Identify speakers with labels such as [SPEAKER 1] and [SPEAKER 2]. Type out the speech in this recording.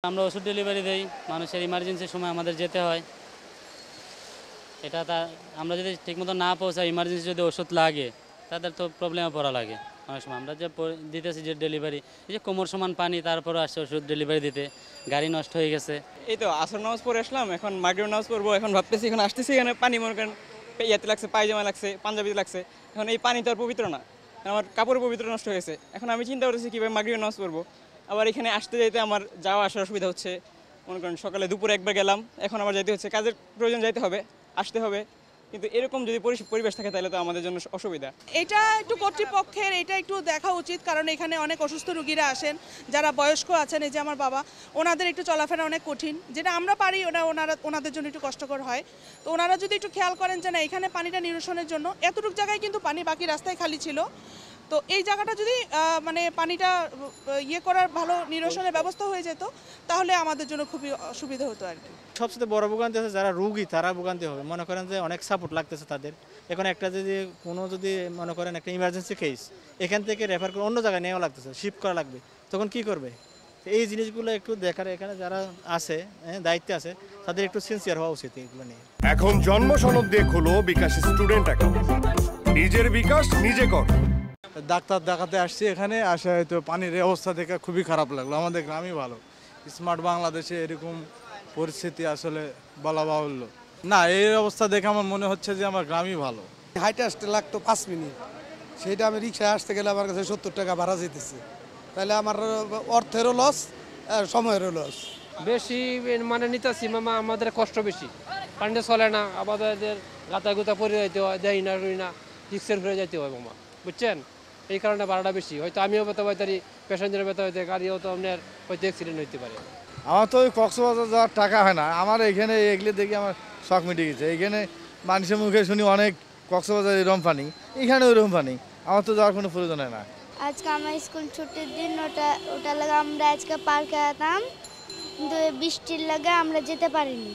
[SPEAKER 1] আমরা ওষুধ ডেলিভারি দেই, মানুষের ইমার্জেন্সির সময় আমাদের যেতে হয়। এটা আমরা যদি ঠিকমতো না পৌঁছাই, ইমার্জেন্সি যদি ওষুধ লাগে, তাদের তো প্রবলেমে পড়া লাগে অনেক সময়। আমরা যে দিতেছি যে ডেলিভারি, এই যে কোমর সমান পানি, তারপরে আসছে ওষুধ ডেলিভারি দিতে, গাড়ি নষ্ট হয়ে গেছে।
[SPEAKER 2] এই তো আসর নামাজ পড়ে আসলাম, এখন মাগরিব নামাজ পড়বো। এখন ভাবতেছি, এখন আসতেছি, এখানে পানি মনে করেন ইয়াতে লাগছে, পায়জামা লাগছে, পাঞ্জাবিতে লাগছে। এখন এই পানি তো আর পবিত্র না, আমার কাপড় পবিত্র নষ্ট হয়েছে। এখন আমি চিন্তা করতেছি কীভাবে মাগরিব নামাজ পড়বো। আবার এখানে আসতে যাইতে আমার যাওয়া আসার অসুবিধা হচ্ছে। মনে করেন সকালে দুপুরে একবার গেলাম, এখন আবার যাইতে হচ্ছে, কাজের প্রয়োজন যাইতে হবে, আসতে হবে। কিন্তু এরকম যদি পরিবেশ থাকে তাহলে তো আমাদের জন্য অসুবিধা।
[SPEAKER 3] এটা একটু কর্তৃপক্ষের এটা একটু দেখা উচিত, কারণ এখানে অনেক অসুস্থ রোগীরা আসেন, যারা বয়স্ক আছেন, এই যে আমার বাবা, ওনাদের একটু চলাফেরা অনেক কঠিন, যেটা আমরা পারি ওনাদের জন্য একটু কষ্টকর হয়। তো ওনারা যদি একটু খেয়াল করেন যে না, এখানে পানিটা নিরসনের জন্য এতটুকু জায়গায় কিন্তু পানি, বাকি রাস্তায় খালি ছিল, তো এই জায়গাটা যদি মানে পানিটা করার ভালো নিরসনের ব্যবস্থা হয়ে যেত, তাহলে আমাদের জন্য খুবই সুবিধা হতো আর কি।
[SPEAKER 4] সবচেয়ে বড় ভোগান্তি আছে যারা রোগী, তারা ভোগান্তি হবে। মনে করেন যে অনেক সাপোর্ট লাগতেছে তাদের। এখন একটা যদি মনে করেন একটা ইমার্জেন্সি কেস, এখান থেকে রেফার করে অন্য জায়গায় নেওয়া লাগতেছে, শিফট করা লাগবে, তখন কি করবে? এই জিনিসগুলো একটু দেখার, এখানে যারা আছে দায়িত্বে আছে, তাদের একটু সিনসিয়ার হওয়া উচিত এগুলো নিয়ে।
[SPEAKER 5] এখন জন্ম সনদ দিয়ে খোলো বিকাশ স্টুডেন্ট অ্যাকাউন্ট। নিজের বিকাশ নিজে কর।
[SPEAKER 6] ডাক্তার দেখাতে আসছি, এখানে আসা হয়তো পানির অবস্থা দেখে খুবই খারাপ লাগলো। আমাদের গ্রামই ভালো, স্মার্ট বাংলাদেশে এরকম পরিস্থিতি আসলে বলা বাহুল্য না। এই অবস্থা দেখে আমার মনে হচ্ছে যে আমার গ্রামই ভালো।
[SPEAKER 7] হাইটে আসতে লাগতো 5 মিনিট, সেটা আমি রিক্সায় আসতে গেলে আমার কাছে 70 টাকা ভাড়া যেতেছে। তাহলে আমার অর্থেরও লস আর সময়েরও লস।
[SPEAKER 8] বেশি মানে নিতেছি মামা, আমাদের কষ্ট বেশি, পানিটা চলে না, আমাদের গাতা গুতা পরে যাইতে হয়, দেয় না রই না, রিক্সের ঘুরে যাইতে হয় মামা, বুঝছেন? এই কারণে ভাড়াটা বেশি। হয়তো আমিও বেতা পাইতারি, প্যাসেঞ্জারের বেতা হইতে, গাড়িও তো আপনার হয়তো অ্যাক্সিডেন্ট হইতে পারে।
[SPEAKER 6] আমার তো ওই কক্সবাজার যাওয়ার টাকা হয় না। আমার এখানে এগুলো দেখে আমার শখ মিটে গেছে। এখানে মানুষের মুখে শুনি অনেক কক্সবাজার এরকম পানি, এখানে ওইরকম পানি। আমার তো যাওয়ার কোনো প্রয়োজন হয় না।
[SPEAKER 9] আজকে আমার স্কুল ছুটির দিন, ওটা লাগে আমরা আজকে পার্কে যেতাম, কিন্তু বৃষ্টির লাগে আমরা যেতে পারিনি।